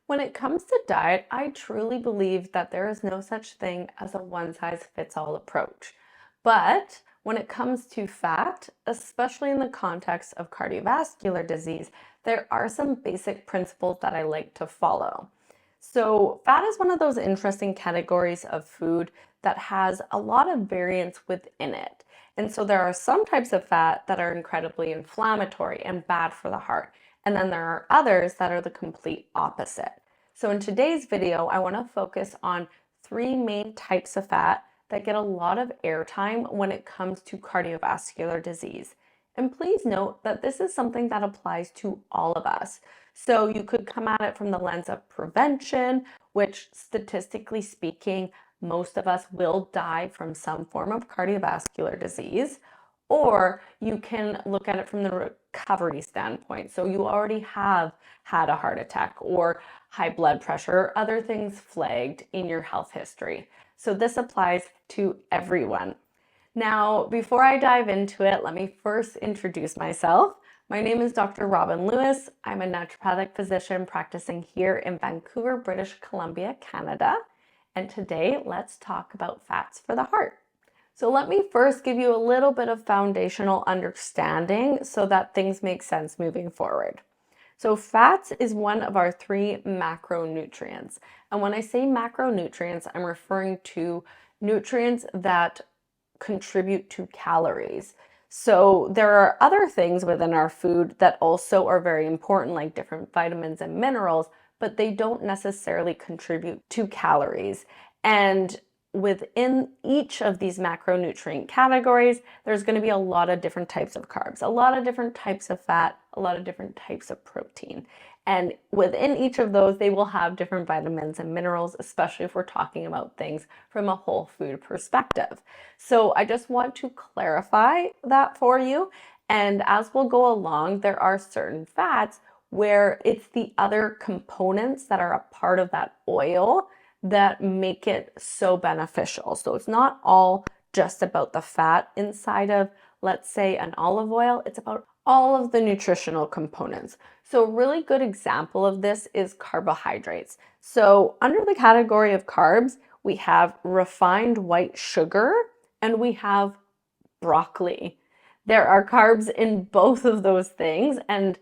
When it comes to diet, I truly believe that there is no such thing as a one-size-fits-all approach. But when it comes to fat, especially in the context of cardiovascular disease, there are some basic principles that I like to follow. So, fat is one of those interesting categories of food that has a lot of variance within it. And so, there are some types of fat that are incredibly inflammatory and bad for the heart. And then there are others that are the complete opposite. So, in today's video, I want to focus on three main types of fat that get a lot of airtime when it comes to cardiovascular disease. And please note that this is something that applies to all of us. So you could come at it from the lens of prevention, which statistically speaking, most of us will die from some form of cardiovascular disease. Or you can look at it from the recovery standpoint. So you already have had a heart attack or high blood pressure or other things flagged in your health history. So this applies to everyone. Now, before I dive into it, let me first introduce myself. My name is Dr. Robin Lewis. I'm a naturopathic physician practicing here in Vancouver, British Columbia, Canada. And today, let's talk about fats for the heart. So let me first give you a little bit of foundational understanding so that things make sense moving forward. So fats is one of our three macronutrients. And when I say macronutrients, I'm referring to nutrients that contribute to calories. So there are other things within our food that also are very important, like different vitamins and minerals, but they don't necessarily contribute to calories. And within each of these macronutrient categories, there's going to be a lot of different types of carbs, a lot of different types of fat, a lot of different types of protein. And within each of those, they will have different vitamins and minerals, especially if we're talking about things from a whole food perspective. So I just want to clarify that for you. And as we'll go along, there are certain fats where it's the other components that are a part of that oil that make it so beneficial. So it's not all just about the fat inside of, let's say, an olive oil. It's about all of the nutritional components. So a really good example of this is carbohydrates. So under the category of carbs, we have refined white sugar and we have broccoli. There are carbs in both of those things, and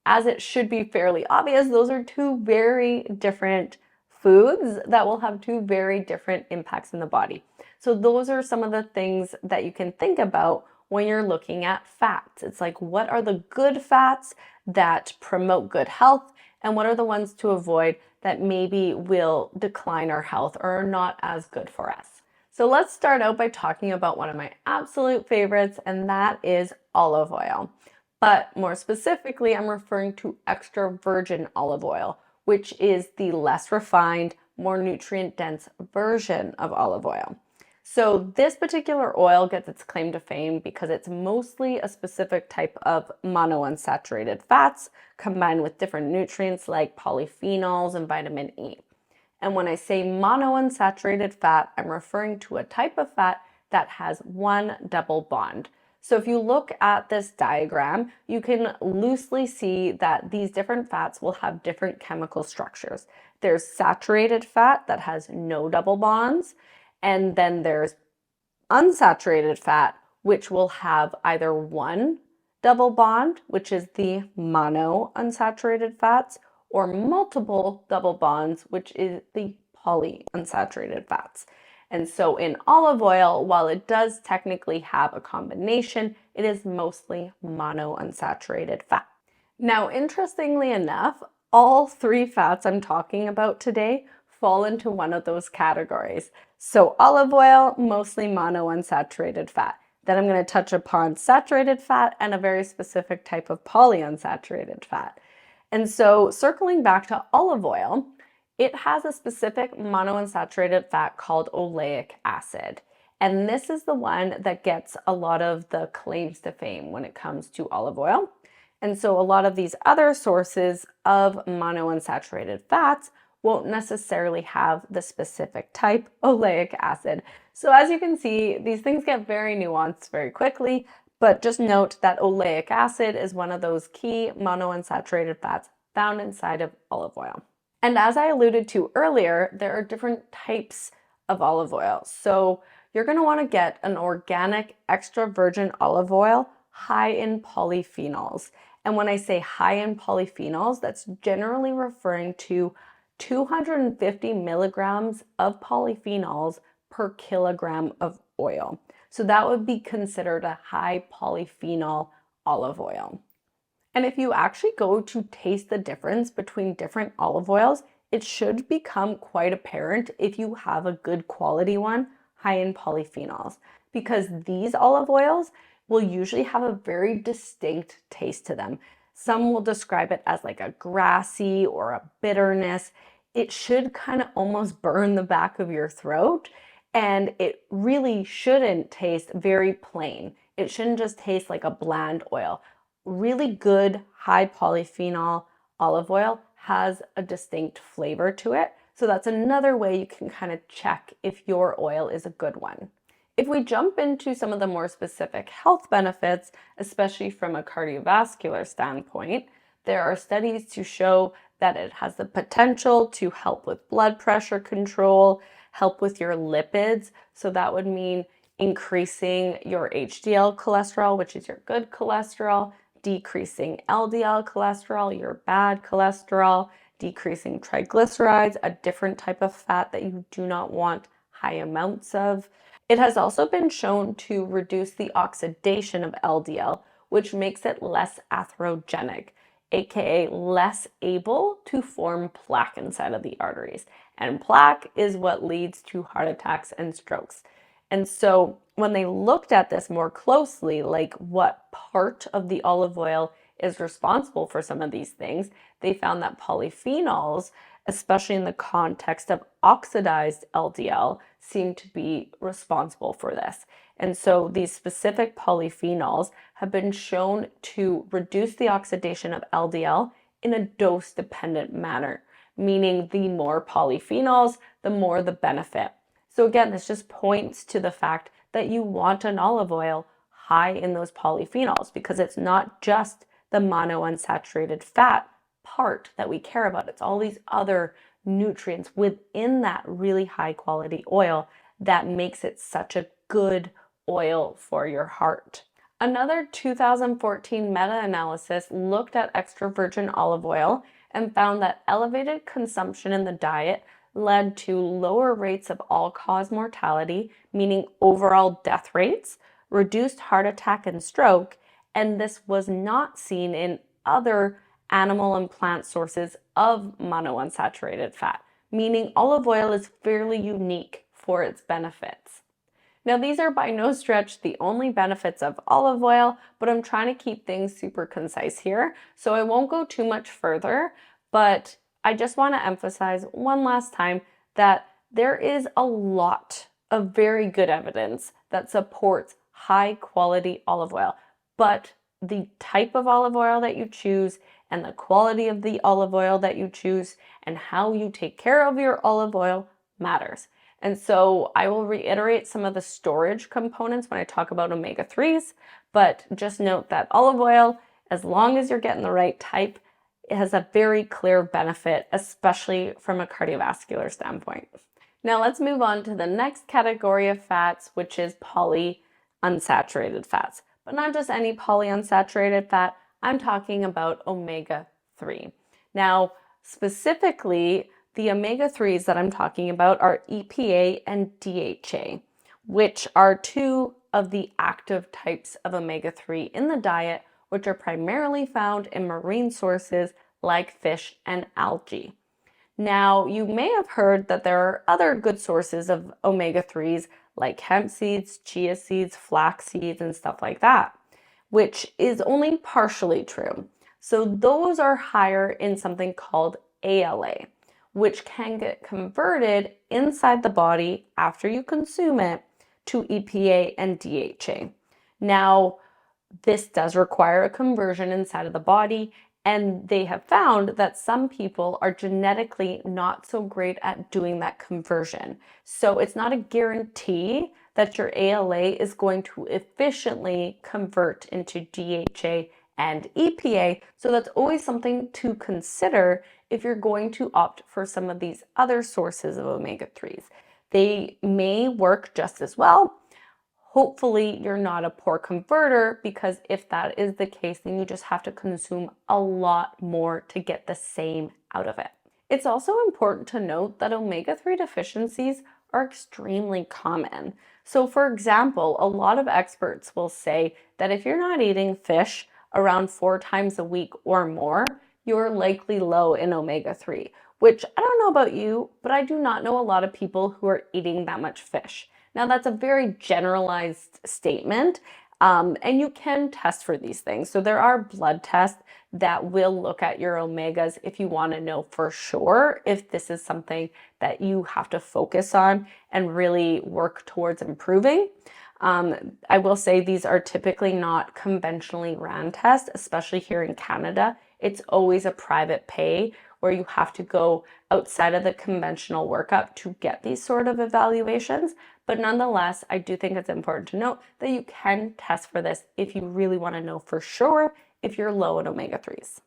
as it should be fairly obvious, those are two very different foods that will have two very different impacts in the body. So those are some of the things that you can think about when you're looking at fats. It's like, what are the good fats that promote good health, and what are the ones to avoid that maybe will decline our health or are not as good for us? So let's start out by talking about one of my absolute favorites, and that is olive oil. But more specifically, I'm referring to extra virgin olive oil, which is the less refined, more nutrient-dense version of olive oil. So this particular oil gets its claim to fame because it's mostly a specific type of monounsaturated fats combined with different nutrients like polyphenols and vitamin E. And when I say monounsaturated fat, I'm referring to a type of fat that has one double bond. So if you look at this diagram, you can loosely see that these different fats will have different chemical structures. There's saturated fat that has no double bonds, and then there's unsaturated fat, which will have either one double bond, which is the monounsaturated fats, or multiple double bonds, which is the polyunsaturated fats. And so in olive oil, while it does technically have a combination, it is mostly monounsaturated fat. Now, interestingly enough, all three fats I'm talking about today fall into one of those categories. So olive oil, mostly monounsaturated fat. Then I'm going to touch upon saturated fat and a very specific type of polyunsaturated fat. And so circling back to olive oil, it has a specific monounsaturated fat called oleic acid. And this is the one that gets a lot of the claims to fame when it comes to olive oil. And so a lot of these other sources of monounsaturated fats won't necessarily have the specific type oleic acid. So as you can see, these things get very nuanced very quickly, but just note that oleic acid is one of those key monounsaturated fats found inside of olive oil. And as I alluded to earlier, there are different types of olive oil. So you're going to want to get an organic extra virgin olive oil high in polyphenols. And when I say high in polyphenols, that's generally referring to 250 milligrams of polyphenols per kilogram of oil. So that would be considered a high polyphenol olive oil. And if you actually go to taste the difference between different olive oils, it should become quite apparent if you have a good quality one high in polyphenols, because these olive oils will usually have a very distinct taste to them. Some will describe it as like a grassy or a bitterness. It should kind of almost burn the back of your throat, and it really shouldn't taste very plain. It shouldn't just taste like a bland oil. Really good high polyphenol olive oil has a distinct flavor to it. So that's another way you can kind of check if your oil is a good one. If we jump into some of the more specific health benefits, especially from a cardiovascular standpoint, there are studies to show that it has the potential to help with blood pressure control, help with your lipids. So that would mean increasing your HDL cholesterol, which is your good cholesterol, decreasing LDL cholesterol, your bad cholesterol, decreasing triglycerides, a different type of fat that you do not want high amounts of. It has also been shown to reduce the oxidation of LDL, which makes it less atherogenic, aka less able to form plaque inside of the arteries. And plaque is what leads to heart attacks and strokes. And so when they looked at this more closely, like what part of the olive oil is responsible for some of these things, they found that polyphenols, especially in the context of oxidized LDL, seem to be responsible for this. And so these specific polyphenols have been shown to reduce the oxidation of LDL in a dose-dependent manner, meaning the more polyphenols, the more the benefit. So again, this just points to the fact that you want an olive oil high in those polyphenols, because it's not just the monounsaturated fat part that we care about. It's all these other nutrients within that really high quality oil that makes it such a good oil for your heart. Another 2014 meta-analysis looked at extra virgin olive oil and found that elevated consumption in the diet led to lower rates of all-cause mortality, meaning overall death rates, reduced heart attack and stroke, and this was not seen in other animal and plant sources of monounsaturated fat, meaning olive oil is fairly unique for its benefits. Now, these are by no stretch the only benefits of olive oil, but I'm trying to keep things super concise here, so I won't go too much further, but I just want to emphasize one last time that there is a lot of very good evidence that supports high quality olive oil, but the type of olive oil that you choose and the quality of the olive oil that you choose and how you take care of your olive oil matters. And so I will reiterate some of the storage components when I talk about omega-3s, but just note that olive oil, as long as you're getting the right type, it has a very clear benefit, especially from a cardiovascular standpoint. Now let's move on to the next category of fats, which is polyunsaturated fats. But not just any polyunsaturated fat, I'm talking about omega-3. Now, specifically, the omega-3s that I'm talking about are EPA and DHA, which are two of the active types of omega-3 in the diet, which are primarily found in marine sources like fish and algae. Now, you may have heard that there are other good sources of omega-3s like hemp seeds, chia seeds, flax seeds, and stuff like that, which is only partially true. So those are higher in something called ALA, which can get converted inside the body after you consume it to EPA and DHA. Now, this does require a conversion inside of the body, and they have found that some people are genetically not so great at doing that conversion. So it's not a guarantee that your ALA is going to efficiently convert into DHA and EPA. So that's always something to consider if you're going to opt for some of these other sources of omega-3s. They may work just as well. Hopefully you're not a poor converter, because if that is the case, then you just have to consume a lot more to get the same out of it. It's also important to note that omega-3 deficiencies are extremely common. So for example, a lot of experts will say that if you're not eating fish around 4 times a week or more, you're likely low in omega-3, which I don't know about you, but I do not know a lot of people who are eating that much fish. Now, that's a very generalized statement, and you can test for these things. So there are blood tests that will look at your omegas if you want to know for sure if this is something that you have to focus on and really work towards improving. I will say these are typically not conventionally ran tests, especially here in Canada. It's always a private pay where you have to go outside of the conventional workup to get these sort of evaluations. But nonetheless, I do think it's important to note that you can test for this if you really want to know for sure if you're low in omega-3s.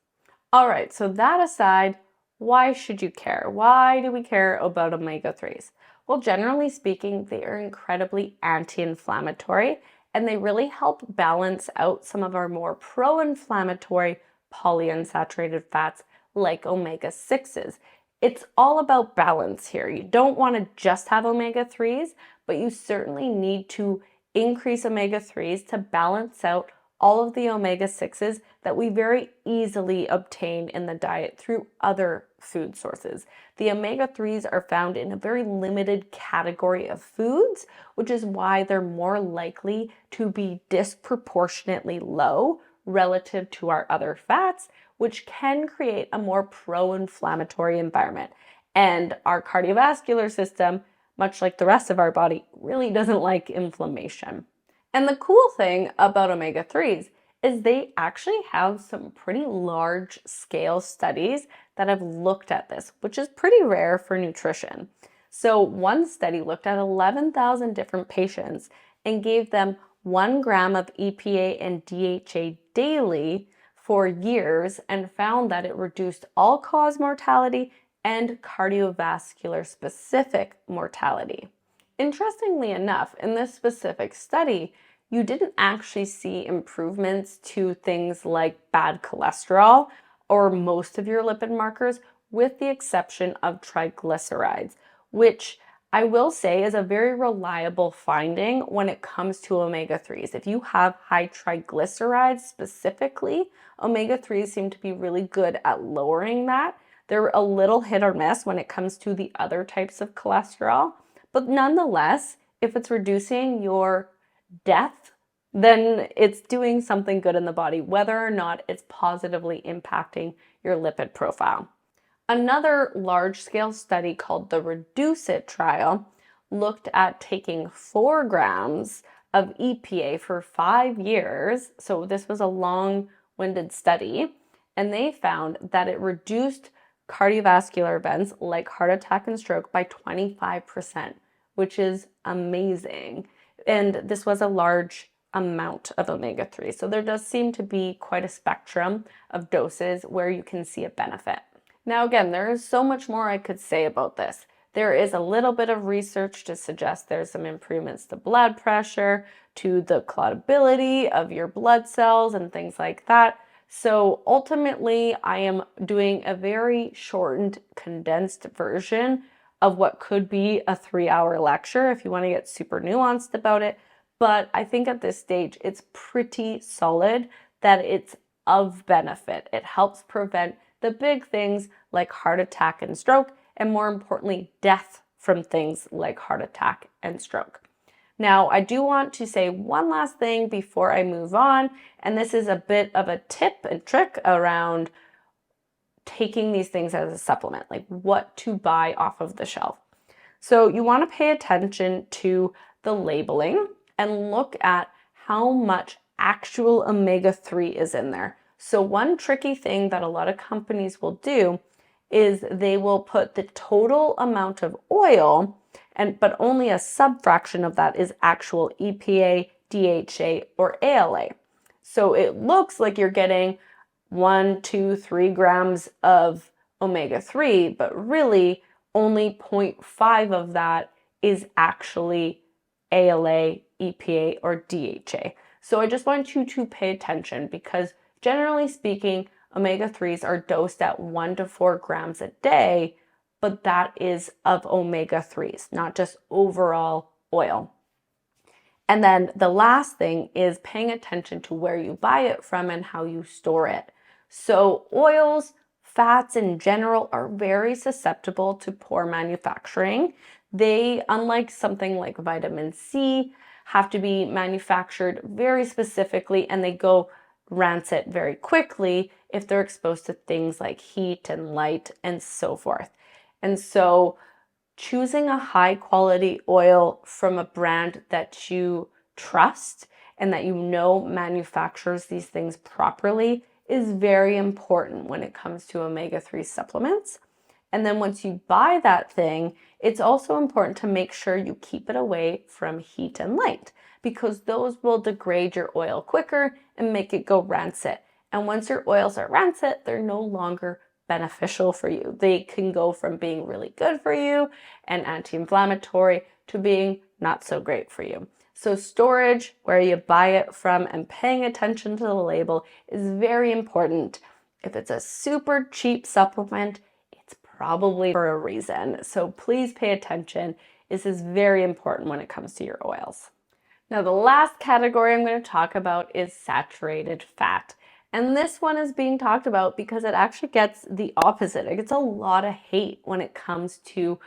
All right, so that aside, why should you care? Why do we care about omega-3s? Well, generally speaking, they are incredibly anti-inflammatory, and they really help balance out some of our more pro-inflammatory polyunsaturated fats like omega-6s. It's all about balance here. You don't want to just have omega-3s, but you certainly need to increase omega-3s to balance out all of the omega-6s that we very easily obtain in the diet through other food sources. The omega-3s are found in a very limited category of foods, which is why they're more likely to be disproportionately low relative to our other fats, which can create a more pro-inflammatory environment. And our cardiovascular system, much like the rest of our body, really doesn't like inflammation. And the cool thing about omega-3s is they actually have some pretty large scale studies that have looked at this, which is pretty rare for nutrition. So one study looked at 11,000 different patients and gave them 1 gram of EPA and DHA daily for years and found that it reduced all-cause mortality and cardiovascular specific mortality. Interestingly enough, in this specific study, you didn't actually see improvements to things like bad cholesterol or most of your lipid markers, with the exception of triglycerides, which I will say is a very reliable finding when it comes to omega-3s. If you have high triglycerides specifically, omega-3s seem to be really good at lowering that. They're a little hit or miss when it comes to the other types of cholesterol, but nonetheless, if it's reducing your death, then it's doing something good in the body, whether or not it's positively impacting your lipid profile. Another large-scale study called the Reduce It trial looked at taking 4 grams of EPA for 5 years. So this was a long-winded study, and they found that it reduced cardiovascular events like heart attack and stroke by 25%, which is amazing. And this was a large amount of omega-3. So there does seem to be quite a spectrum of doses where you can see a benefit. Now, again, there is so much more I could say about this. There is a little bit of research to suggest there's some improvements to blood pressure, to the clotability of your blood cells and things like that. So ultimately, I am doing a very shortened, condensed version of what could be a 3-hour lecture if you want to get super nuanced about it. But I think at this stage, it's pretty solid that it's of benefit. It helps prevent the big things like heart attack and stroke, and more importantly, death from things like heart attack and stroke. Now, I do want to say one last thing before I move on, and this is a bit of a tip and trick around taking these things as a supplement, like what to buy off of the shelf. So you want to pay attention to the labeling and look at how much actual omega-3 is in there. So one tricky thing that a lot of companies will do is they will put the total amount of oil, but only a subfraction of that is actual EPA, DHA, or ALA. So it looks like you're getting 1, 2, 3 grams of omega-3, but really only 0.5 of that is actually ALA, EPA, or DHA. So I just want you to pay attention because generally speaking, omega-3s are dosed at 1 to 4 grams a day, but that is of omega-3s, not just overall oil. And then the last thing is paying attention to where you buy it from and how you store it. So oils, fats in general are very susceptible to poor manufacturing. They, unlike something like vitamin C, have to be manufactured very specifically and they go rancid very quickly if they're exposed to things like heat and light and so forth. And so choosing a high quality oil from a brand that you trust and that you know manufactures these things properly is very important when it comes to omega-3 supplements. And then once you buy that thing, it's also important to make sure you keep it away from heat and light because those will degrade your oil quicker and make it go rancid. And once your oils are rancid, they're no longer beneficial for you. They can go from being really good for you and anti-inflammatory to being not so great for you. So storage, where you buy it from, and paying attention to the label is very important. If it's a super cheap supplement, it's probably for a reason. So please pay attention. This is very important when it comes to your oils. Now, the last category I'm going to talk about is saturated fat. And this one is being talked about because it actually gets the opposite. It gets a lot of hate when it comes to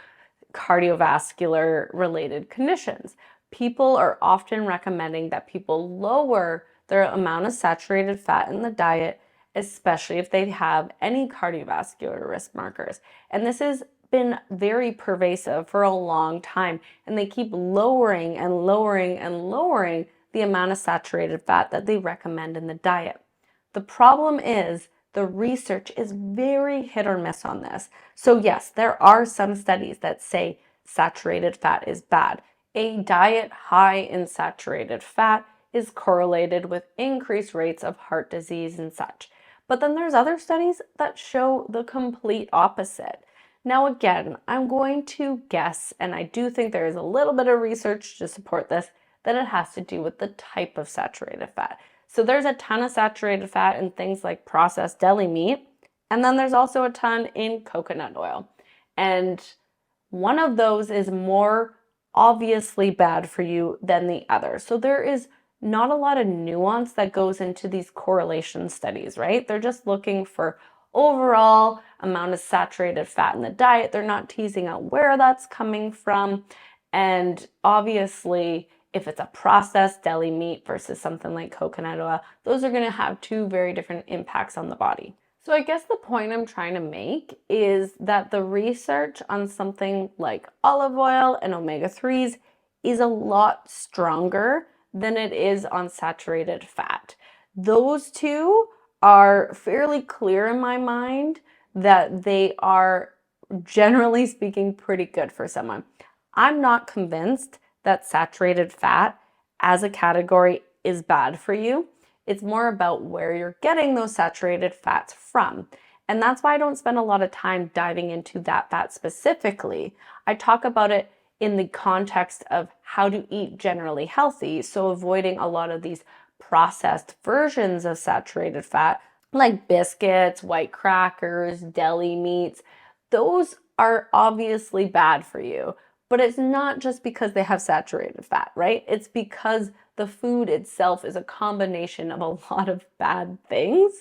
cardiovascular related conditions. People are often recommending that people lower their amount of saturated fat in the diet, especially if they have any cardiovascular risk markers. And this has been very pervasive for a long time. And they keep lowering and lowering and lowering the amount of saturated fat that they recommend in the diet. The problem is the research is very hit or miss on this. So yes, there are some studies that say saturated fat is bad. A diet high in saturated fat is correlated with increased rates of heart disease and such. But then there's other studies that show the complete opposite. Now again, I'm going to guess, and I do think there is a little bit of research to support this, that it has to do with the type of saturated fat. So there's a ton of saturated fat in things like processed deli meat, and then there's also a ton in coconut oil. And one of those is more obviously bad for you than the other. So there is not a lot of nuance that goes into these correlation studies, right? They're just looking for overall amount of saturated fat in the diet. They're not teasing out where that's coming from. And obviously, if it's a processed deli meat versus something like coconut oil, those are going to have two very different impacts on the body. So I guess the point I'm trying to make is that the research on something like olive oil and omega-3s is a lot stronger than it is on saturated fat. Those two are fairly clear in my mind that they are, generally speaking, pretty good for someone. I'm not convinced that saturated fat as a category is bad for you. It's more about where you're getting those saturated fats from. And that's why I don't spend a lot of time diving into that fat specifically. I talk about it in the context of how to eat generally healthy, so avoiding a lot of these processed versions of saturated fat, like biscuits, white crackers, deli meats. Those are obviously bad for you. But it's not just because they have saturated fat, right? It's because the food itself is a combination of a lot of bad things.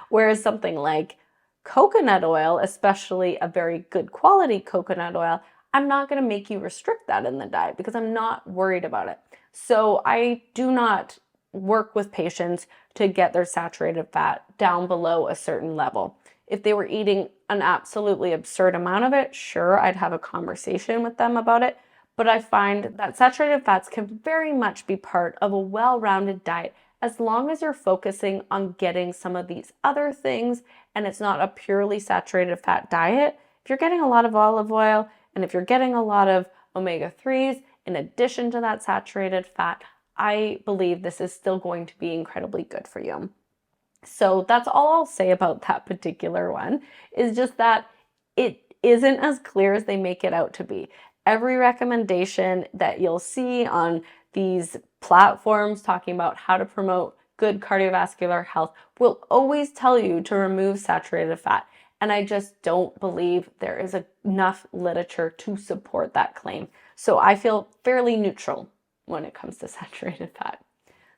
Whereas something like coconut oil, especially a very good quality coconut oil, I'm not going to make you restrict that in the diet because I'm not worried about it. So I do not work with patients to get their saturated fat down below a certain level. If they were eating an absolutely absurd amount of it, sure, I'd have a conversation with them about it. But I find that saturated fats can very much be part of a well-rounded diet as long as you're focusing on getting some of these other things and it's not a purely saturated fat diet. If you're getting a lot of olive oil and if you're getting a lot of omega-3s in addition to that saturated fat, I believe this is still going to be incredibly good for you. So that's all I'll say about that particular one, is just that it isn't as clear as they make it out to be. Every recommendation that you'll see on these platforms talking about how to promote good cardiovascular health will always tell you to remove saturated fat. And I just don't believe there is enough literature to support that claim. So I feel fairly neutral when it comes to saturated fat.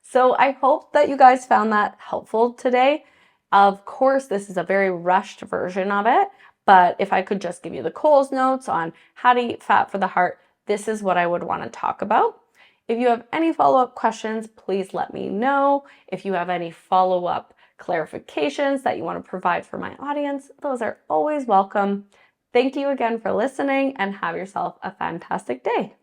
So I hope that you guys found that helpful today. Of course, this is a very rushed version of it, but if I could just give you the Coles notes on how to eat fat for the heart, this is what I would want to talk about. If you have any follow-up questions, please let me know. If you have any follow-up clarifications that you want to provide for my audience, those are always welcome. Thank you again for listening and have yourself a fantastic day.